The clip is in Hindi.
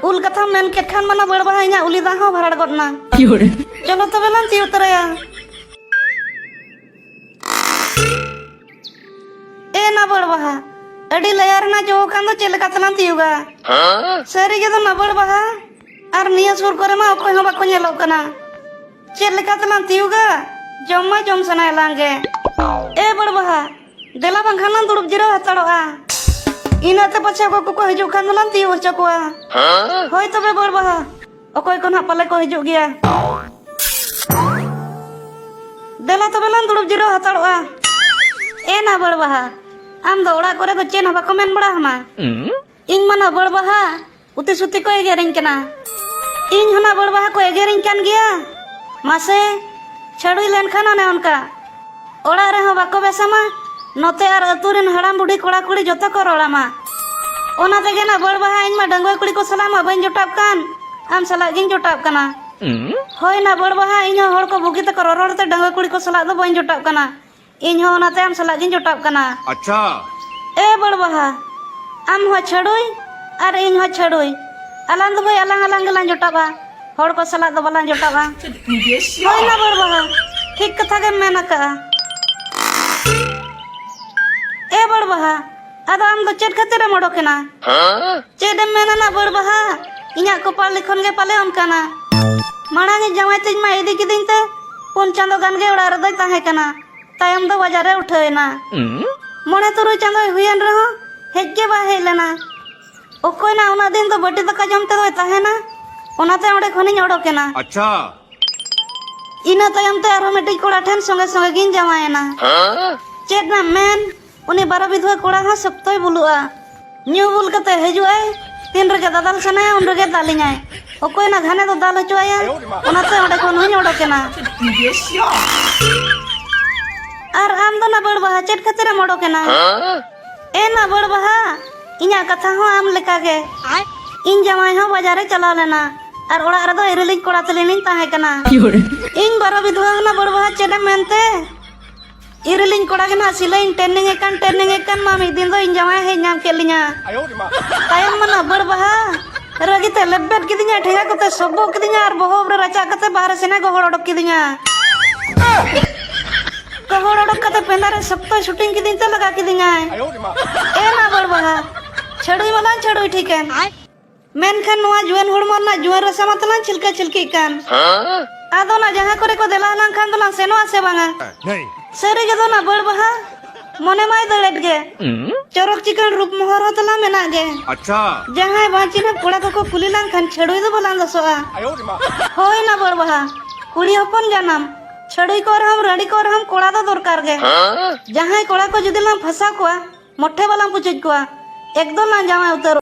उल कथा मेन के खान मना बड़ बहा इना उली दा हो भराड़ गडना चलो तबे लान ती उतरया ए ना बड़ बहा अडी लयार ना जो कान दो चेल कतलान तीउगा सरी के तो ना बड़ बहा आर निया सुर करे मा ओकोय हो बाको नेलो कना चेल कतलान तीउगा जम्मा जम सनाय लांगे ए बड़ बहा देला बंखाना दुड़ब जिरो हतड़ोआ इनाते पछे को हिजु खान लान ती वचकोआ होय तबे बड़ बहा ओकोय को ना पाले को हिजु गया देला तबे लान दुड़ब जिरो हतड़ोआ ए ना बड़ बहा आम दो ओड़ा करे दो चेन बाको मेन बड़ा हमा इन मना बड़ बहा उते सुती को एगेरिन कना इन हना बड़ बहा को एगेरिन कान गया मासे छड़ुई लेन खाना ने उनका ओड़ा रे हो बाको बेसामा नोते आर अतुरिन हड़ाम बुढ़ी कोड़ा कुड़ी जतो को रोड़ामा ओना तेगे ना बड़ बहा इन मा डंगवा कुड़ी को सलामा बइन जोटाब कान आम सला गिन जोटाब कना होय ना बड़ बहा इन होड़ को बुगी तक रोड़ते डंगवा कुड़ी को सला दो बइन जोटाब कना इन हो ओनाते आम सला गिन जोटाब कना अच्छा ए बड़ बहा आम हो छड़ुई आर इन हो छड़ुई अलांग दो भाई अलांग अलांग गलान जोटाबा होड़ को सला दो बलान जोटाबा होय ना बड़ बहा ठीक कथा के मेना का ए बड़ बहा आदो आम दो चेड खातिर मोडोकेना चेड मेना ना बड़ बहा इना कपाल लिखन गे पाले ओनकाना माड़ांग जमाई तिज मा इदी किदिन ते पुन चांदो गान गे ओड़ा रदय ताहे कना तायम दो बाजार रे उठेना मोने तुरुई चांदो हुयन रहो हेज गे बा हेज लेना ओकोय ना उना दिन दो बटी दका जमते दो ताहेना ओनाते ओडे खनिन ओडोकेना अच्छा इना तायम ते आरो मेटी कोड़ा ठेन संगे संगे गिन जमायना चेड ना मेन उनी बारा विधवा कोड़ा हा सप्तोय बुलुआ न्यू बुल कते हेजुआय तीन रगे दादाल सने उन रगे दालिኛय ओकोय ना घाने दो दाल हचुआया ओनाते ओडे कोन हुई ओडोकेना आर आम दो ना बड़ बहा चेड खातिर मोडोकेना ए ना बड़ बहा इना कथा हो आम लेका गे इन जमाय हो बाजारे चला लेना आर ओड़ा रे दो इरलिन कोड़ा तलिनिन ताहे कना इन बारा विधवा ना बड़ बहा चेड मेनते इरलिन कोड़ा के ना सिलाइन ट्रेनिंग एकान मा मिद दिन दो इन जमाय हे नाम केलिया तायम मना बड़ बहा रगिते लेबेट किदिया ठेगा कते सबो किदिया आर बहोब रे रचा कते बाहर सेना गहड़ ओडक किदिया गहड़ ओडक कते पेंदारे सप्तो शूटिंग किदिन ते लगा किदिया ए ना बड़ बहा छड़ुई मला छड़ुई ठीक है मेनखान नोआ जुएन होड़मो ना जुएन रसा मतला छिलका छिलकी कान आदो ना जहां करे को देला ना खान दला सेनो आसे बांगा नहीं सरी के दो ना बड़ बहा मने माय दलेट गे चरक चिकन रूप मोहर होतला मेना गे अच्छा जहां बांची ना कोड़ा को कुली लान खान छड़ुई दो बलान दसोआ होय ना बड़ बहा कुड़ी हपन जानम छड़ुई को हम रड़ी को हम कोड़ा दो दरकार गे जहां कोड़ा को जदी लाम फसा कोआ मोठे वाला पुछज कोआ एकदम ना जावा उतर